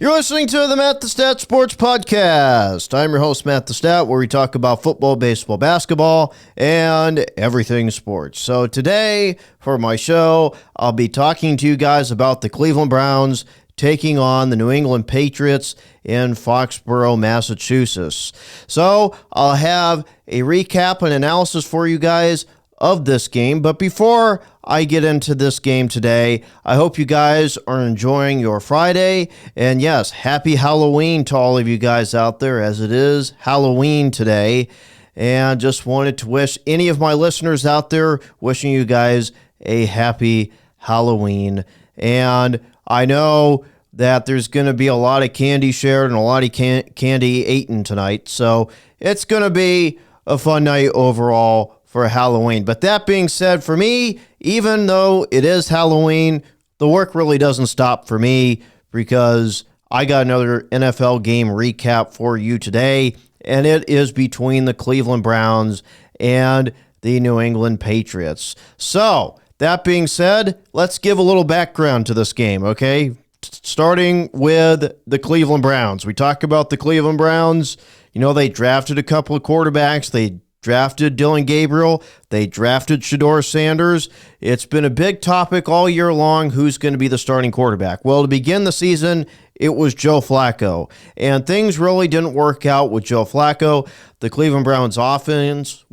You're listening to the Matt the Stat Sports Podcast. I'm your host, Matt the Stat, where we talk about football, baseball, basketball, and everything sports. So today, for my show, I'll be talking to you guys about the Cleveland Browns taking on the New England Patriots in Foxborough, Massachusetts. So I'll have a recap and analysis for you guys of this game. But before I get into this game today, I hope you guys are enjoying your Friday. And yes, happy Halloween to all of you guys out there, as it is Halloween today. And just wanted to wish any of my listeners out there, wishing you guys a happy Halloween. And I know that there's going to be a lot of candy shared and a lot of candy eaten tonight. So it's going to be a fun night overall for Halloween. But that being said, for me, even though it is Halloween, the work really doesn't stop for me, because I got another NFL game recap for you today, and it is between the Cleveland Browns and the New England Patriots. So, that being said, let's give a little background to this game, okay? Starting with the Cleveland Browns. We talk about the Cleveland Browns. You know, they drafted a couple of quarterbacks. They drafted Dylan Gabriel. They drafted Shedeur Sanders. It's been a big topic all year long, who's going to be the starting quarterback. Well, to begin the season, it was Joe Flacco. And things really didn't work out with Joe Flacco. The Cleveland Browns offense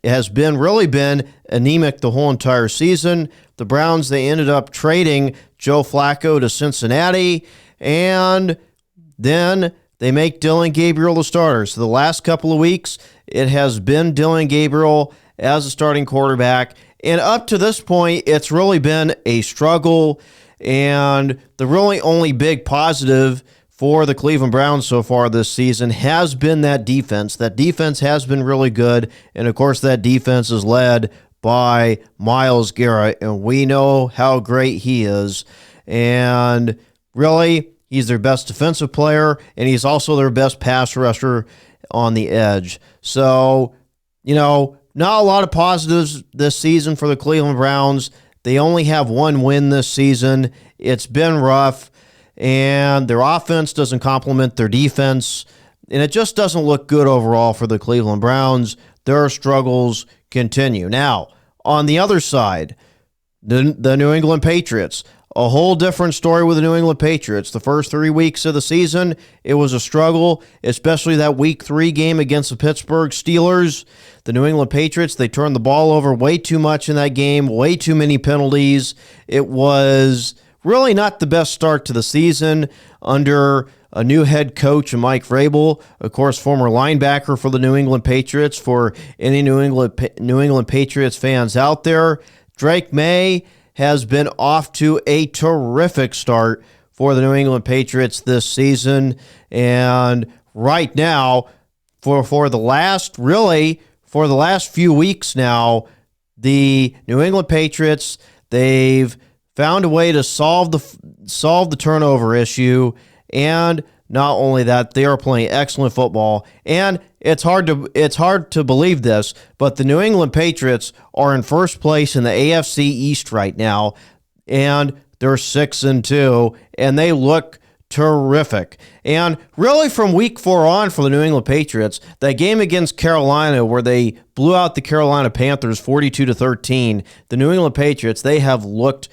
has really been anemic the whole entire season. The Browns, they ended up trading Joe Flacco to Cincinnati, and then they make Dylan Gabriel the starter. So the last couple of weeks, it has been Dylan Gabriel as a starting quarterback. And up to this point, it's really been a struggle. And the really only big positive for the Cleveland Browns so far this season has been that defense. That defense has been really good. And of course, that defense is led by Myles Garrett. And we know how great he is. And really, he's their best defensive player, and he's also their best pass rusher on the edge. So, you know, not a lot of positives this season for the Cleveland Browns. They only have one win this season. It's been rough, and their offense doesn't complement their defense, and it just doesn't look good overall for the Cleveland Browns. Their struggles continue. Now, on the other side, the New England Patriots. A whole different story with the New England Patriots. The first 3 weeks of the season, it was a struggle, especially that Week 3 game against the Pittsburgh Steelers. The New England Patriots, they turned the ball over way too much in that game, way too many penalties. It was really not the best start to the season under a new head coach, Mike Vrabel, of course, former linebacker for the New England Patriots. For any New England Patriots fans out there, Drake May has been off to a terrific start for the New England Patriots this season. And right now, for the last few weeks now, the New England Patriots, they've found a way to solve the turnover issue. And not only that, they are playing excellent football. And it's hard to believe this, but the New England Patriots are in first place in the AFC East right now, and they're 6-2, and they look terrific. And really, from Week 4 on for the New England Patriots, that game against Carolina where they blew out the Carolina Panthers 42-13, the New England Patriots, they have looked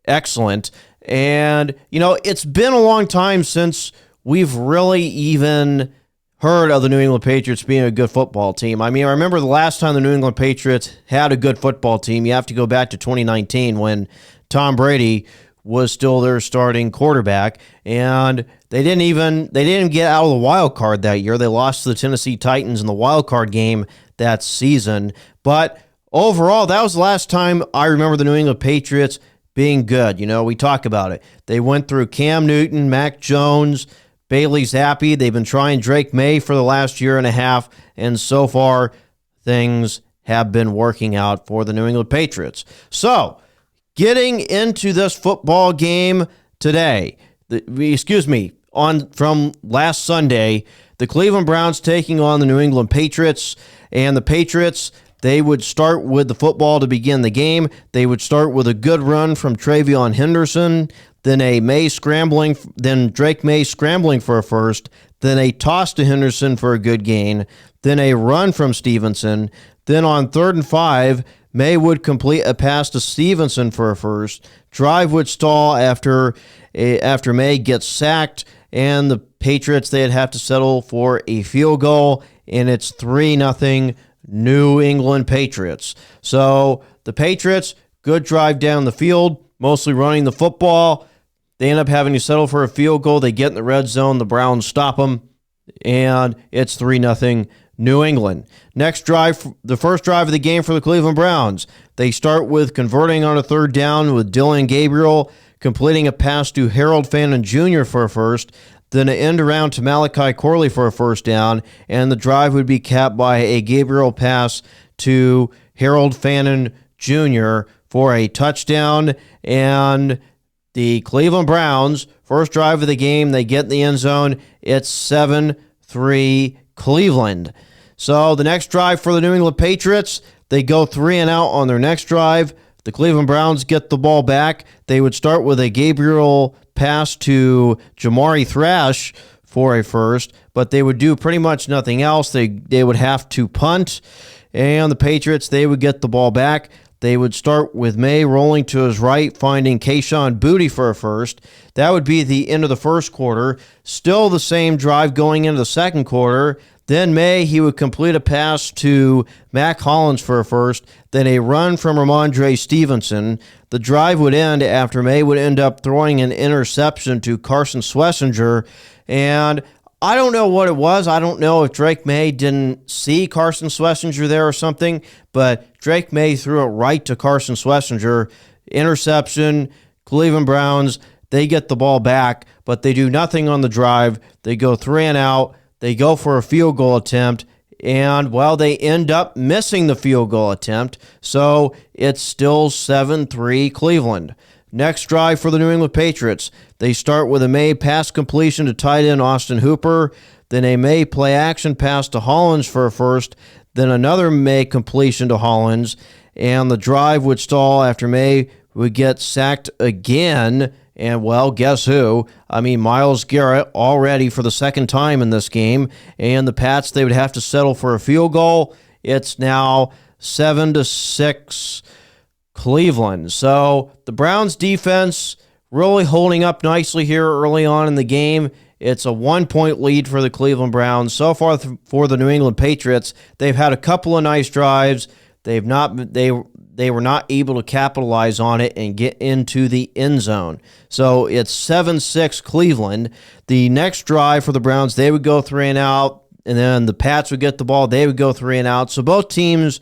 excellent. And, you know, it's been a long time since we've really even heard of the New England Patriots being a good football team. I mean, I remember the last time the New England Patriots had a good football team, you have to go back to 2019 when Tom Brady was still their starting quarterback, and they didn't get out of the wild card that year. They lost to the Tennessee Titans in the wild card game that season. But overall, that was the last time I remember the New England Patriots being good. You know, we talk about it. They went through Cam Newton, Mac Jones, Bailey Zappi. They've been trying Drake May for the last year and a half, and so far things have been working out for the New England Patriots. So, getting into this football game today, from last Sunday, the Cleveland Browns taking on the New England Patriots, and the Patriots, they would start with the football to begin the game. They would start with a good run from Travion Henderson. then Drake May scrambling for a first, then a toss to Henderson for a good gain, then a run from Stevenson, then on 3rd and 5, May would complete a pass to Stevenson for a first. Drive would stall after May gets sacked, and the Patriots, they'd have to settle for a field goal, and it's 3-0 New England Patriots. So the Patriots, good drive down the field, mostly running the football. They end up having to settle for a field goal. They get in the red zone. The Browns stop them, and it's 3-0 New England. Next drive, the first drive of the game for the Cleveland Browns. They start with converting on a 3rd down with Dylan Gabriel completing a pass to Harold Fannin Jr. for a first, then an end around to Malachi Corley for a 1st down, and the drive would be capped by a Gabriel pass to Harold Fannin Jr. for a touchdown. And the Cleveland Browns, first drive of the game, they get in the end zone. It's 7-3 Cleveland. So the next drive for the New England Patriots, they go 3 and out on their next drive. The Cleveland Browns get the ball back. They would start with a Gabriel pass to Jamari Thrash for a first, but they would do pretty much nothing else. They would have to punt, and the Patriots, they would get the ball back. They would start with May rolling to his right, finding Kayshon Boutte for a first. That would be the end of the first quarter. Still the same drive going into the second quarter. Then May, he would complete a pass to Mac Hollins for a first, then a run from Ramondre Stevenson. The drive would end after May would end up throwing an interception to Carson Schlesinger, and I don't know what it was. I don't know if Drake May didn't see Carson Schlesinger there or something, but Drake May threw it right to Carson Schlesinger. Interception, Cleveland Browns, they get the ball back, but they do nothing on the drive. They go 3 and out. They go for a field goal attempt, and, well, they end up missing the field goal attempt, so it's still 7-3 Cleveland. Next drive for the New England Patriots. They start with a May pass completion to tight end Austin Hooper, then a May play action pass to Hollins for a first, then another May completion to Hollins, and the drive would stall after May would get sacked again. And, well, guess who? Myles Garrett already for the second time in this game. And the Pats, they would have to settle for a field goal. It's now 7-6 Cleveland. So the Browns defense really holding up nicely here early on in the game. It's a 1-point lead for the Cleveland Browns. So far for the New England Patriots, they've had a couple of nice drives. They were not able to capitalize on it and get into the end zone. So it's 7-6 Cleveland. The next drive for the Browns, they would go 3 and out, and then the Pats would get the ball. They would go 3 and out. So both teams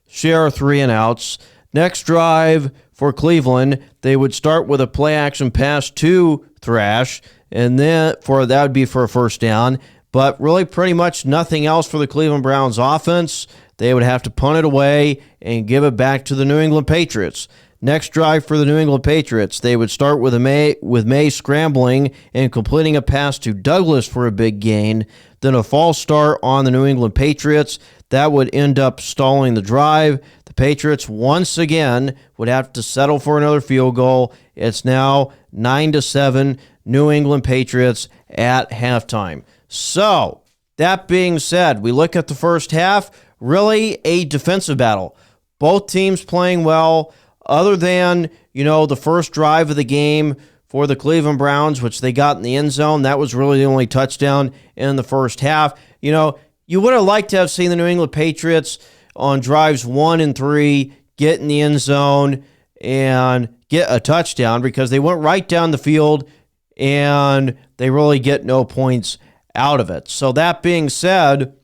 share 3 and outs. Next drive for Cleveland, they would start with a play-action pass to Thrash, and then that would be for a 1st down. But really pretty much nothing else for the Cleveland Browns offense. They would have to punt it away and give it back to the New England Patriots. Next drive for the New England Patriots, they would start with May scrambling and completing a pass to Douglas for a big gain, then a false start on the New England Patriots. That would end up stalling the drive. The Patriots, once again, would have to settle for another field goal. It's now 9-7 New England Patriots at halftime. So, that being said, we look at the first half, really a defensive battle. Both teams playing well, other than, the first drive of the game for the Cleveland Browns, which they got in the end zone. That was really the only touchdown in the first half. You would have liked to have seen the New England Patriots on drives 1 and 3 get in the end zone and get a touchdown, because they went right down the field and they really get no points out of it. So that being said,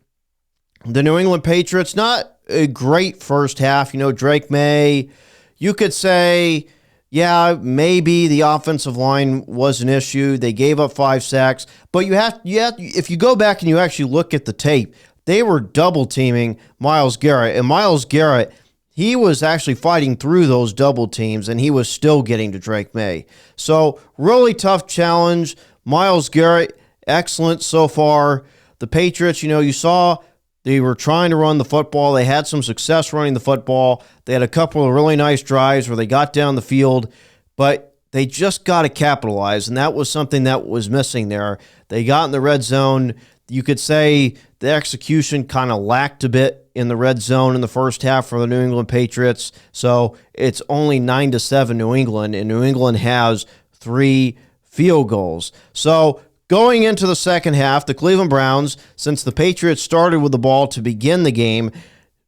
the New England Patriots, not a great first half. Drake May, you could say, yeah, maybe the offensive line was an issue. They gave up 5 sacks. But if you go back and you actually look at the tape, they were double teaming Myles Garrett. And Myles Garrett, he was actually fighting through those double teams, and he was still getting to Drake May. So really tough challenge. Myles Garrett, excellent so far. The Patriots, you saw they were trying to run the football. They had some success running the football. They had a couple of really nice drives where they got down the field. But they just got to capitalize, and that was something that was missing there. They got in the red zone. You could say the execution kind of lacked a bit in the red zone in the first half for the New England Patriots. So it's only 9-7 New England, and New England has 3 field goals. So going into the second half, the Cleveland Browns, since the Patriots started with the ball to begin the game,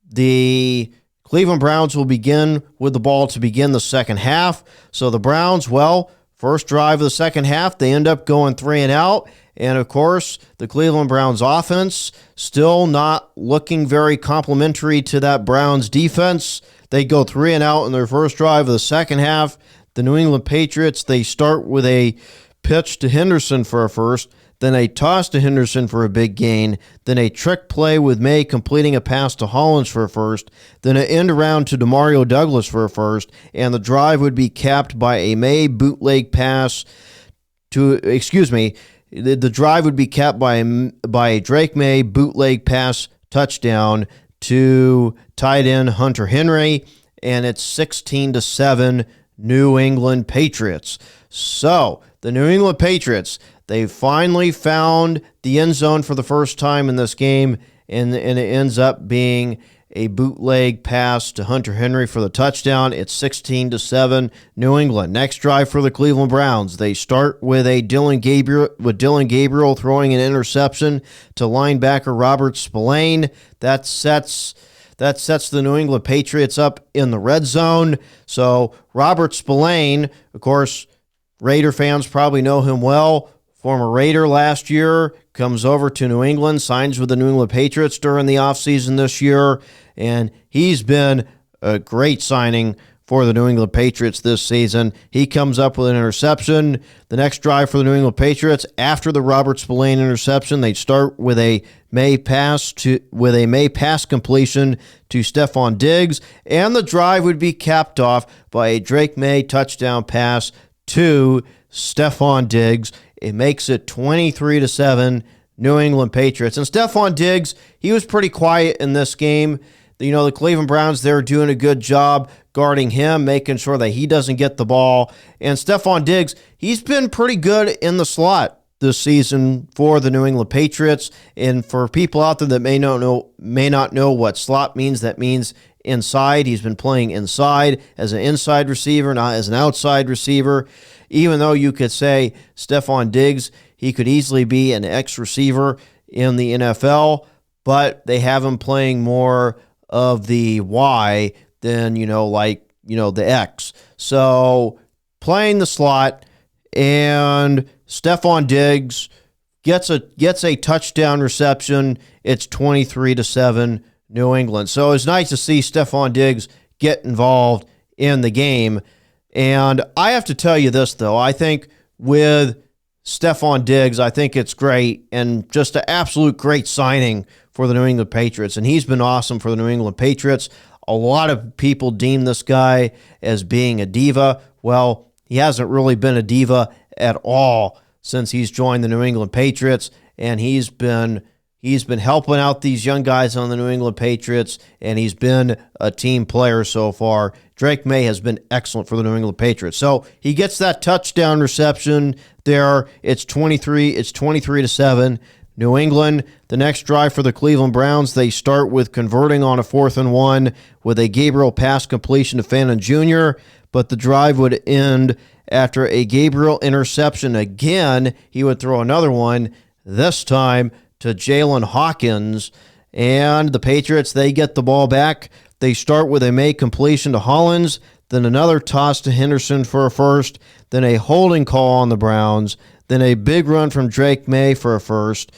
the Cleveland Browns will begin with the ball to begin the second half. So the Browns, well, first drive of the second half, they end up going 3 and out. And, of course, the Cleveland Browns offense still not looking very complimentary to that Browns defense. They go 3 and out in their first drive of the second half. The New England Patriots, they start with a pitch to Henderson for a first, then a toss to Henderson for a big gain, then a trick play with May completing a pass to Hollins for a first, then an end around to Demario Douglas for a first, and the drive would be capped by a May bootleg pass the drive would be capped by a Drake May bootleg pass touchdown to tight end Hunter Henry, and it's 16-7 New England Patriots. So the New England Patriots, they finally found the end zone for the first time in this game, and it ends up being a bootleg pass to Hunter Henry for the touchdown. It's 16-7 New England. Next drive for the Cleveland Browns. They start with Dylan Gabriel throwing an interception to linebacker Robert Spillane. That sets the New England Patriots up in the red zone. So Robert Spillane, of course, Raider fans probably know him well. Former Raider last year, comes over to New England, signs with the New England Patriots during the offseason this year, and he's been a great signing for the New England Patriots this season. He comes up with an interception. The next drive for the New England Patriots, after the Robert Spillane interception, they start with a May pass completion to Stephon Diggs, and the drive would be capped off by a Drake May touchdown pass to Stephon Diggs. It makes it 23-7 New England Patriots. And Stephon Diggs, he was pretty quiet in this game. You know, the Cleveland Browns, they're doing a good job guarding him, making sure that he doesn't get the ball. And Stephon Diggs, he's been pretty good in the slot this season for the New England Patriots. And for people out there that may not know what slot means, that means inside. He's been playing inside as an inside receiver, not as an outside receiver. Even though you could say Stephon Diggs, he could easily be an X receiver in the NFL, but they have him playing more of the Y than, the X. So playing the slot, and Stephon Diggs gets a touchdown reception. It's 23-7 New England. So it's nice to see Stephon Diggs get involved in the game. And I have to tell you this, though. I think with Stephon Diggs, I think it's great and just an absolute great signing for the New England Patriots. And he's been awesome for the New England Patriots. A lot of people deem this guy as being a diva. Well, he hasn't really been a diva at all since he's joined the New England Patriots, and he's been helping out these young guys on the New England Patriots, and he's been a team player so far. Drake May has been excellent for the New England Patriots. So he gets that touchdown reception there. It's 23-7 New England. The next drive for the Cleveland Browns, they start with converting on a 4th and 1 with a Gabriel pass completion to Fannin Jr., but the drive would end after a Gabriel interception again. He would throw another one, this time to Jalen Hawkins, and the Patriots, they get the ball back. They start with a May completion to Hollins, then another toss to Henderson for a first, then a holding call on the Browns, then a big run from Drake May for a first,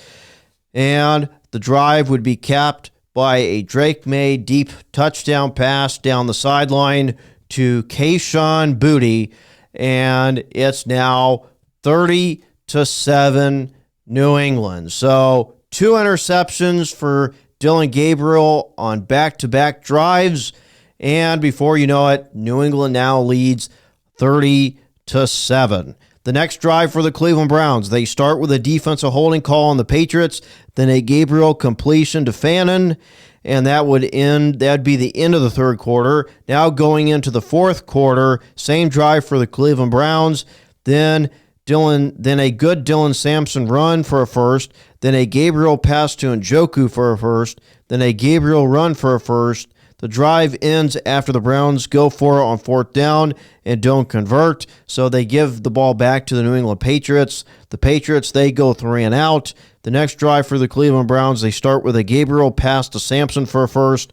and the drive would be capped by a Drake May deep touchdown pass down the sideline to Kayshon Boutte, and it's now 30-7 New England. So 2 interceptions for Dylan Gabriel on back-to-back drives, and before you know it, New England now leads 30-7. The next drive for the Cleveland Browns, they start with a defensive holding call on the Patriots, then a Gabriel completion to Fannin, and that'd be the end of the third quarter. Now going into the fourth quarter, same drive for the Cleveland Browns, then a good Dylan Sampson run for a first, then a Gabriel pass to Njoku for a first, then a Gabriel run for a first. The drive ends after the Browns go for it on fourth down and don't convert, so they give the ball back to the New England Patriots. The Patriots, they go 3 and out. The next drive for the Cleveland Browns, they start with a Gabriel pass to Sampson for a first,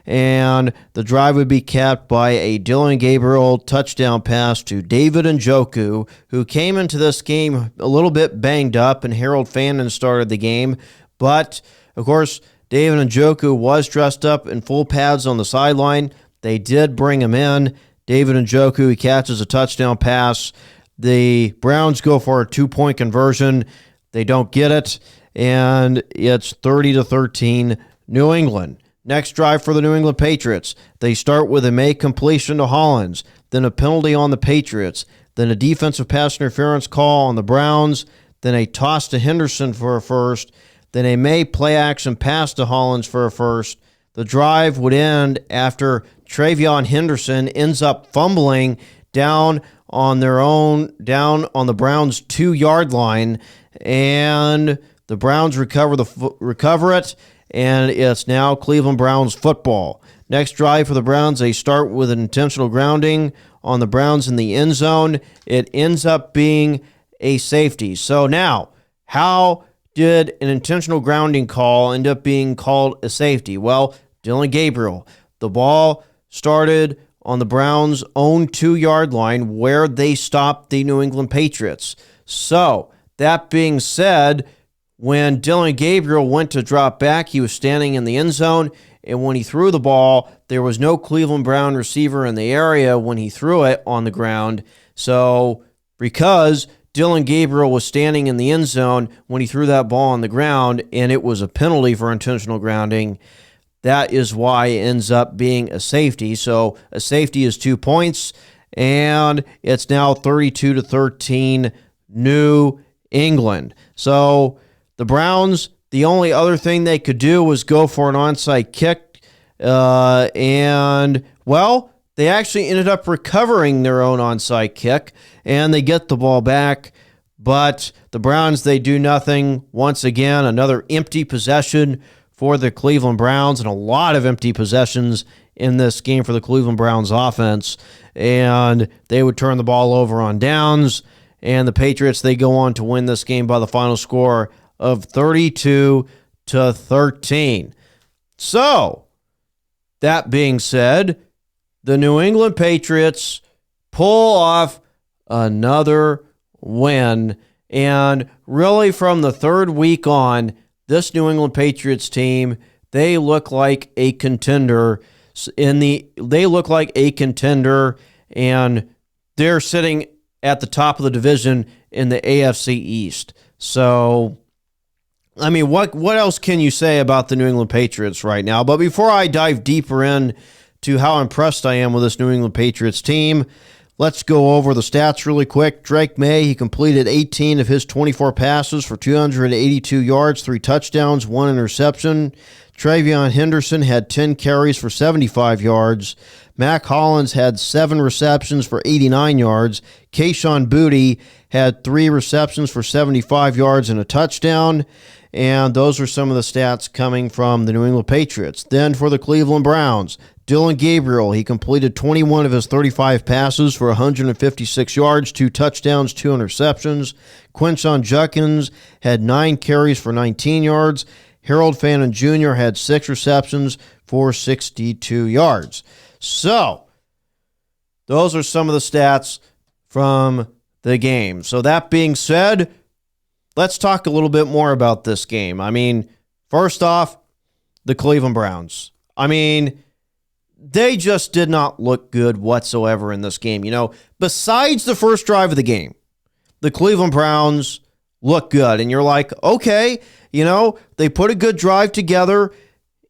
and the drive would be capped by a Dylan Gabriel touchdown pass to David Njoku, who came into this game a little bit banged up, and Harold Fannin started the game. But, of course, David Njoku was dressed up in full pads on the sideline. They did bring him in. David Njoku, he catches a touchdown pass. The Browns go for a 2-point conversion. They don't get it, and it's 30-13 New England. Next drive for the New England Patriots. They start with a make completion to Hollins, then a penalty on the Patriots, then a defensive pass interference call on the Browns, then a toss to Henderson for a first, then a May play-action pass to Hollins for a first. The drive would end after Travion Henderson ends up fumbling down on the Browns' 2-yard line, and the Browns recover it, and it's now Cleveland Browns football. Next drive for the Browns, they start with an intentional grounding on the Browns in the end zone. It ends up being a safety. So now, how did an intentional grounding call end up being called a safety? Well, Dylan Gabriel, the ball started on the Browns' own 2-yard line where they stopped the New England Patriots. So, that being said, when Dylan Gabriel went to drop back, he was standing in the end zone, and when he threw the ball, there was no Cleveland Brown receiver in the area when he threw it on the ground. So, because Dylan Gabriel was standing in the end zone when he threw that ball on the ground, and it was a penalty for intentional grounding, that is why it ends up being a safety. So a safety is 2 points, and it's now 32-13 New England. So the Browns, the only other thing they could do was go for an onside kick, and, well, they actually ended up recovering their own onside kick, and they get the ball back. But the Browns, they do nothing. Once again, another empty possession for the Cleveland Browns, and a lot of empty possessions in this game for the Cleveland Browns offense. And they would turn the ball over on downs, and the Patriots, they go on to win this game by the final score of 32-13. So, that being said, the New England Patriots pull off another win. And really from the third week on, this New England Patriots team, they look like a contender. They look like a contender, and they're sitting at the top of the division in the AFC East. So, I mean, what else can you say about the New England Patriots right now? But before I dive deeper in to how impressed I am with this New England Patriots team, let's go over the stats really quick. Drake May, he completed 18 of his 24 passes for 282 yards, 3 touchdowns, 1 interception. Travion Henderson had 10 carries for 75 yards. Mac Hollins had 7 receptions for 89 yards. Kayshon Boutte had 3 receptions for 75 yards and a touchdown. And those are some of the stats coming from the New England Patriots. Then for the Cleveland Browns, Dylan Gabriel, he completed 21 of his 35 passes for 156 yards, 2 touchdowns, 2 interceptions. Quinshon Judkins had 9 carries for 19 yards. Harold Fannin Jr. had 6 receptions for 62 yards. So, those are some of the stats from the game. So that being said, let's talk a little bit more about this game. I mean, first off, the Cleveland Browns. I mean, they just did not look good whatsoever in this game. You know, besides the first drive of the game, the Cleveland Browns look good. And you're like, okay, you know, they put a good drive together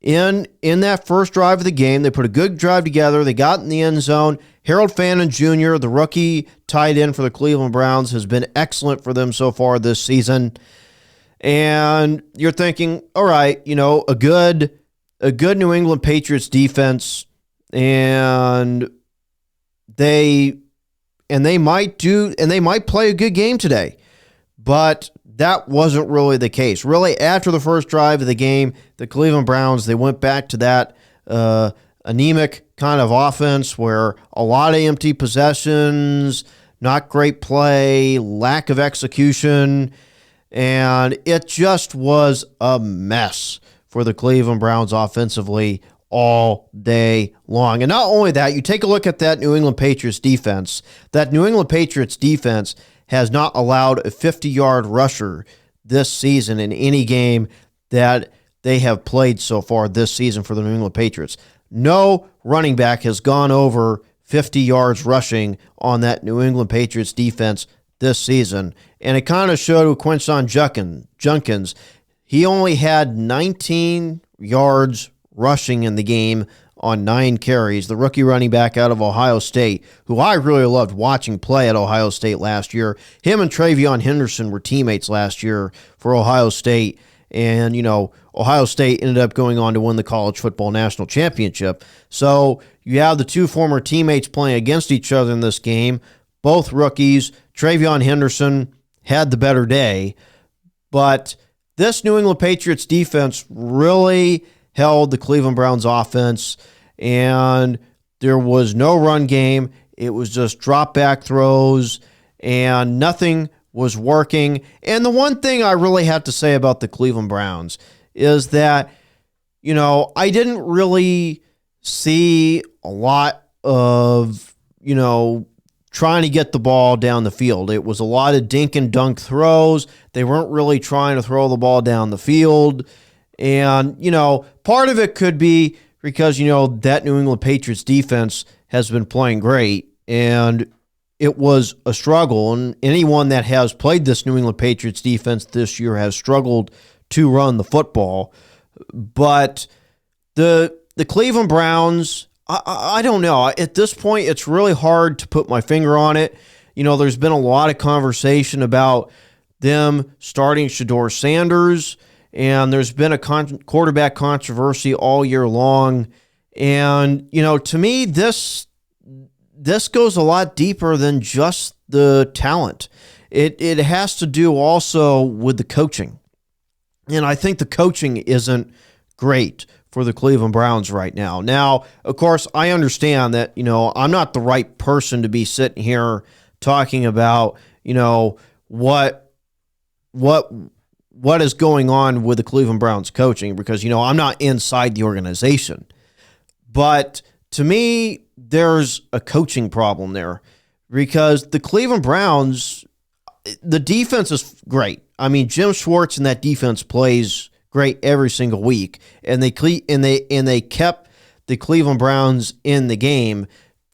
in that first drive of the game. They put a good drive together. They got in the end zone. Harold Fannin Jr., the rookie tight end for the Cleveland Browns, has been excellent for them so far this season. And you're thinking, all right, a good New England Patriots defense, and they might play a good game today. But that wasn't really the case. Really, after the first drive of the game, the Cleveland Browns, they went back to that anemic kind of offense where a lot of empty possessions, not great play, lack of execution, and it just was a mess for the Cleveland Browns offensively all day long. And not only that, you take a look at that New England Patriots defense. That New England Patriots defense has not allowed a 50-yard rusher this season in any game that they have played so far this season for the New England Patriots. No running back has gone over 50 yards rushing on that New England Patriots defense this season. And it kind of showed with Quinshon Judkins. He only had 19 yards rushing in the game on 9 carries, the rookie running back out of Ohio State, who I really loved watching play at Ohio State last year. Him and Travion Henderson were teammates last year for Ohio State, and, Ohio State ended up going on to win the College Football National Championship. So you have the two former teammates playing against each other in this game, both rookies. Travion Henderson had the better day, but this New England Patriots defense really held the Cleveland Browns offense, and there was no run game. It was just drop back throws, and nothing was working. And the one thing I really have to say about the Cleveland Browns is that, I didn't really see a lot of, trying to get the ball down the field. It was a lot of dink and dunk throws. They weren't really trying to throw the ball down the field. And, part of it could be because, that New England Patriots defense has been playing great, and it was a struggle. And anyone that has played this New England Patriots defense this year has struggled to run the football. But the Cleveland Browns, I don't know. At this point, it's really hard to put my finger on it. There's been a lot of conversation about them starting Shedeur Sanders, and there's been a quarterback controversy all year long. And, to me, this goes a lot deeper than just the talent. It has to do also with the coaching. And I think the coaching isn't great for the Cleveland Browns right now. Now, of course, I understand that, I'm not the right person to be sitting here talking about, what is going on with the Cleveland Browns coaching, because, I'm not inside the organization. But to me, there's a coaching problem there, because the Cleveland Browns, the defense is great. I mean, Jim Schwartz and that defense plays great every single week, and they kept the Cleveland Browns in the game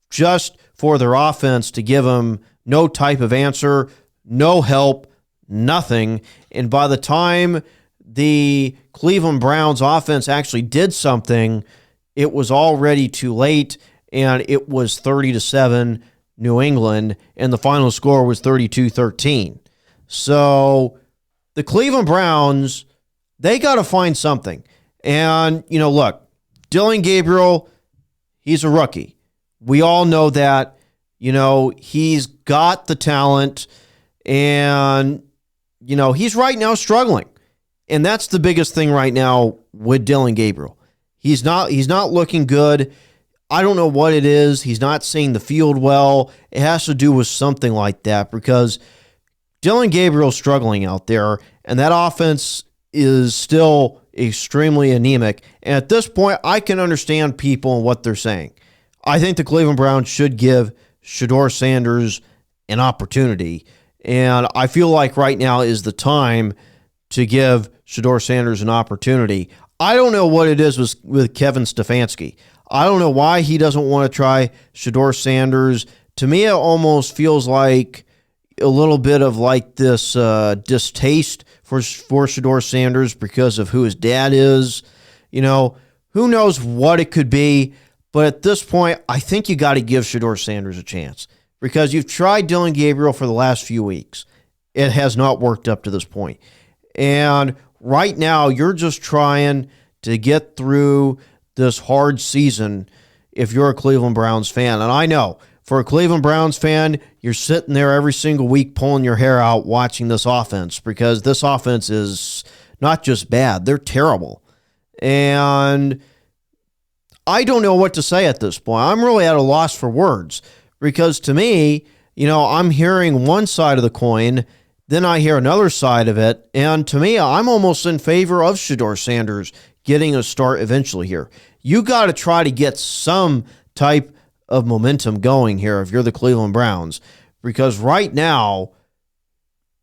just for their offense to give them no type of answer, no help, nothing. And by the time the Cleveland Browns offense actually did something, it was already too late, and it was 30-7 New England, and the final score was 32-13. So the Cleveland Browns, they got to find something. And, look, Dillon Gabriel, he's a rookie. We all know that. He's got the talent, and, he's right now struggling. And that's the biggest thing right now with Dillon Gabriel. He's not looking good. I don't know what it is. He's not seeing the field well. It has to do with something like that, because Dillon Gabriel's struggling out there, and that offense is still extremely anemic. And at this point, I can understand people and what they're saying. I think the Cleveland Browns should give Shedeur Sanders an opportunity, and I feel like right now is the time to give Shedeur Sanders an opportunity. I don't know what it is with Kevin Stefanski. I don't know why he doesn't want to try Shedeur Sanders. To me, it almost feels like a little bit of like this distaste for Shedeur Sanders because of who his dad is. Who knows what it could be? But at this point, I think you got to give Shedeur Sanders a chance because you've tried Dylan Gabriel for the last few weeks. It has not worked up to this point. And right now, you're just trying to get through this hard season if you're a Cleveland Browns fan. And I know, for a Cleveland Browns fan, you're sitting there every single week pulling your hair out watching this offense because this offense is not just bad, they're terrible. And I don't know what to say at this point. I'm really at a loss for words because to me, I'm hearing one side of the coin, then I hear another side of it, and to me, I'm almost in favor of Shedeur Sanders getting a start eventually here. You got to try to get some type of momentum going here if you're the Cleveland Browns, because right now,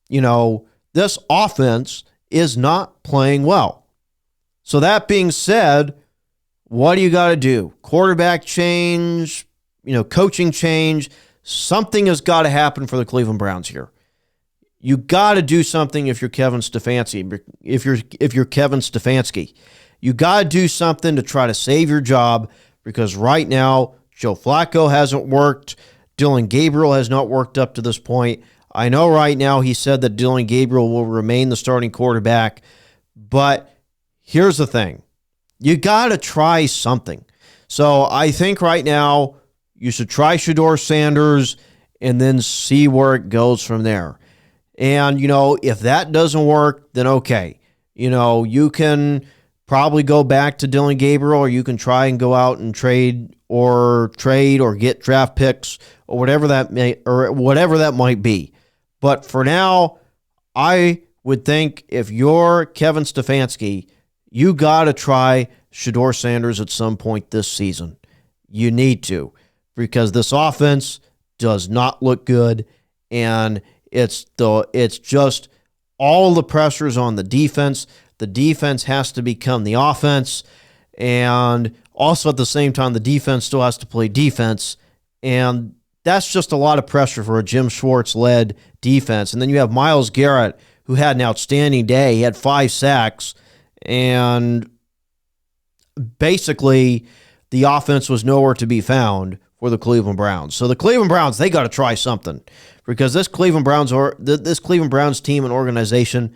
this offense is not playing well. So that being said, what do you got to do? Quarterback change, coaching change. Something has got to happen for the Cleveland Browns here. You got to do something if you're Kevin Stefanski. If you're Kevin Stefanski, you got to do something to try to save your job because right now Joe Flacco hasn't worked. Dylan Gabriel has not worked up to this point. I know right now he said that Dylan Gabriel will remain the starting quarterback, but here's the thing. You got to try something. So I think right now you should try Shedeur Sanders and then see where it goes from there. And, if that doesn't work, then okay. You can probably go back to Dylan Gabriel, or you can try and go out and trade or get draft picks or whatever that might be. But for now, I would think if you're Kevin Stefanski, you got to try Shedeur Sanders at some point this season. You need to, because this offense does not look good, and it's just all the pressures on the defense. The defense has to become the offense, and also at the same time, the defense still has to play defense, and that's just a lot of pressure for a Jim Schwartz-led defense. And then you have Myles Garrett, who had an outstanding day. He had 5 sacks, and basically the offense was nowhere to be found for the Cleveland Browns. So the Cleveland Browns, they got to try something because this Cleveland Browns team and organization,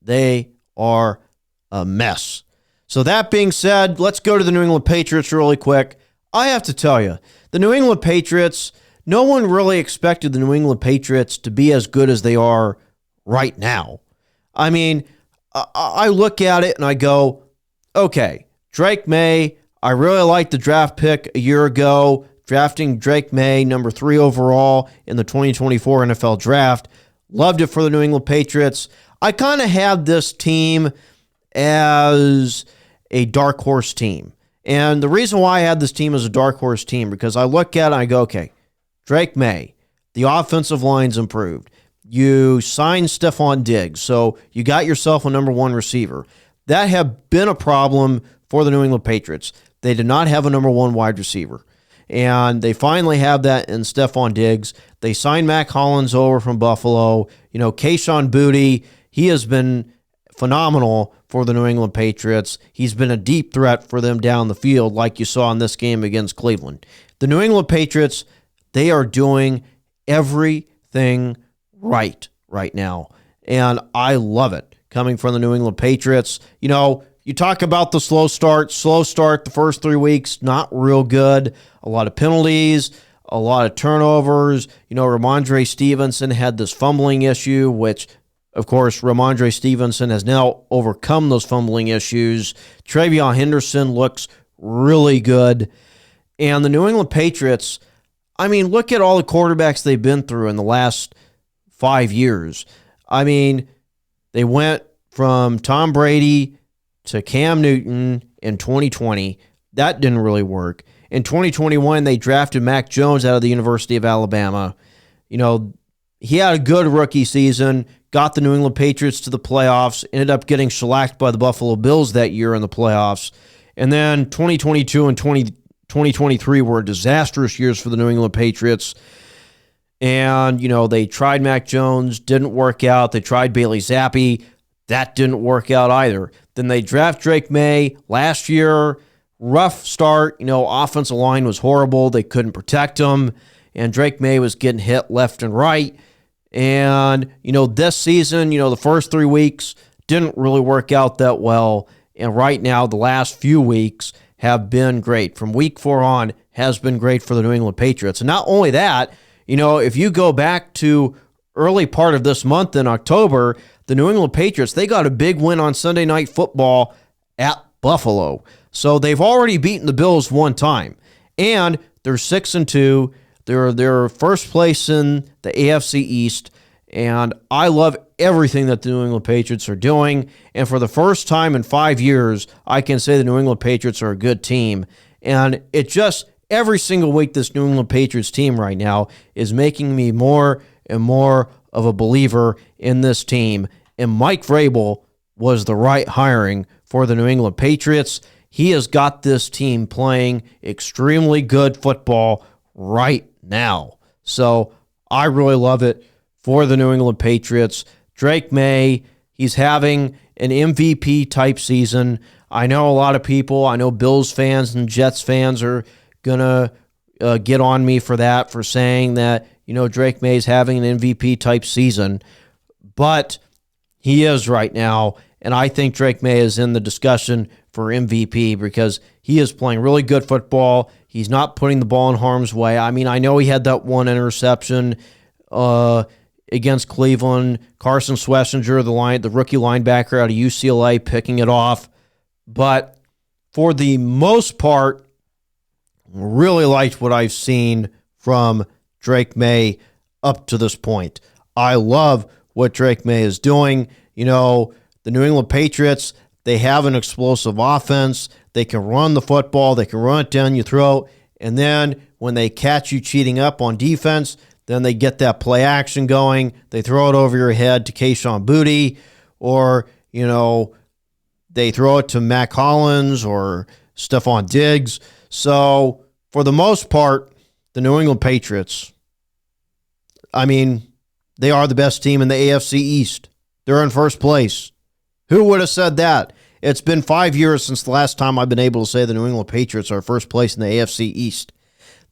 they are a mess. So that being said, let's go to the New England Patriots really quick. I have to tell you, the New England Patriots, no one really expected the New England Patriots to be as good as they are right now. I mean, I look at it and I go, okay, Drake May, I really liked the draft pick a year ago, drafting Drake May, number 3 overall in the 2024 NFL Draft. Loved it for the New England Patriots. I kind of had this team as a dark horse team. And the reason why I had this team as a dark horse team, because I look at it and I go, okay, Drake May, the offensive line's improved. You signed Stephon Diggs, so you got yourself a number 1 receiver. That had been a problem for the New England Patriots. They did not have a number 1 wide receiver. And they finally have that in Stephon Diggs. They signed Mac Hollins over from Buffalo. Kayshon Boutte, he has been phenomenal for the New England Patriots. He's been a deep threat for them down the field like you saw in this game against Cleveland. The New England Patriots, they are doing everything right now. And I love it coming from the New England Patriots. You talk about the slow start the first 3 weeks, not real good. A lot of penalties, a lot of turnovers. Ramondre Stevenson had this fumbling issue, which, of course, Ramondre Stevenson has now overcome those fumbling issues. Travion Henderson looks really good. And the New England Patriots, I mean, look at all the quarterbacks they've been through in the last 5 years. I mean, they went from Tom Brady to Cam Newton in 2020. That didn't really work. In 2021, they drafted Mac Jones out of the University of Alabama. He had a good rookie season, got the New England Patriots to the playoffs, ended up getting shellacked by the Buffalo Bills that year in the playoffs. And then 2022 and 2023 were disastrous years for the New England Patriots. And, they tried Mac Jones, didn't work out. They tried Bailey Zappi. That didn't work out either. Then they draft Drake May last year. rough start. Offensive line was horrible. They couldn't protect him, and Drake May was getting hit left and right. And, this season, the first 3 weeks didn't really work out that well. And right now, the last few weeks have been great. From week 4 on, has been great for the New England Patriots. And not only that, if you go back to early part of this month in October, the New England Patriots, they got a big win on Sunday Night Football at Buffalo. So they've already beaten the Bills one time. And they're 6-2. They're first place in the AFC East. And I love everything that the New England Patriots are doing. And for the first time in 5 years, I can say the New England Patriots are a good team. And it just, every single week, this New England Patriots team right now is making me more and more of a believer in this team. And Mike Vrabel was the right hiring for the New England Patriots. He has got this team playing extremely good football right now. So I really love it for the New England Patriots. Drake May, he's having an MVP type season. I know a lot of people, I know Bills fans and Jets fans are going to get on me for that, for saying that, Drake May's having an MVP type season. But he is right now, and I think Drake May is in the discussion for MVP because he is playing really good football. He's not putting the ball in harm's way. I mean, I know he had that one interception against Cleveland. Carson Schlesinger, the rookie linebacker out of UCLA, picking it off. But for the most part, really liked what I've seen from Drake May up to this point. I love what Drake May is doing. The New England Patriots, they have an explosive offense. They can run the football. They can run it down your throat. And then when they catch you cheating up on defense, then they get that play action going. They throw it over your head to Kayshon Boutte, or, they throw it to Mac Hollins or Stephon Diggs. So for the most part, the New England Patriots, they are the best team in the AFC East. They're in first place. Who would have said that? It's been 5 years since the last time I've been able to say the New England Patriots are first place in the AFC East.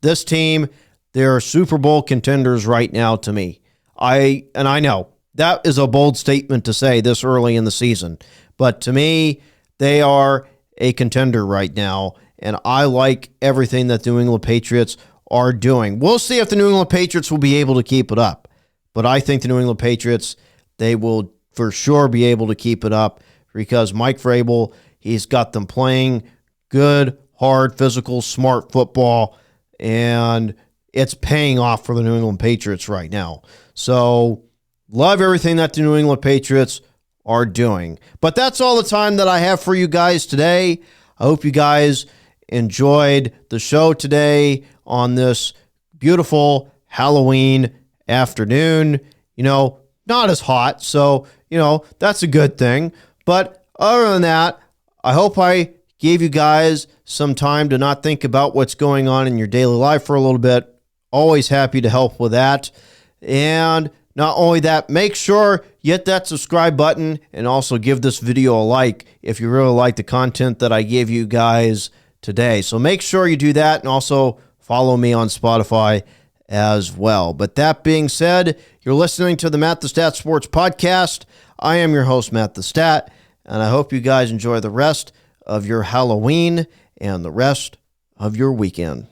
This team, they're Super Bowl contenders right now to me. I know that is a bold statement to say this early in the season, but to me, they are a contender right now, and I like everything that the New England Patriots are doing. We'll see if the New England Patriots will be able to keep it up, but I think the New England Patriots, they will for sure be able to keep it up because Mike Vrabel, he's got them playing good, hard, physical, smart football, and it's paying off for the New England Patriots right now. So love everything that the New England Patriots are doing. But that's all the time that I have for you guys today. I hope you guys enjoyed the show today on this beautiful Halloween afternoon. Not as hot, so, that's a good thing. But other than that, I hope I gave you guys some time to not think about what's going on in your daily life for a little bit. Always happy to help with that. And not only that, make sure you hit that subscribe button and also give this video a like if you really like the content that I gave you guys today. So make sure you do that and also follow me on Spotify as well. But that being said, you're listening to the Matt the Stat Sports Podcast. I am your host, Matt the Stat, and I hope you guys enjoy the rest of your Halloween and the rest of your weekend.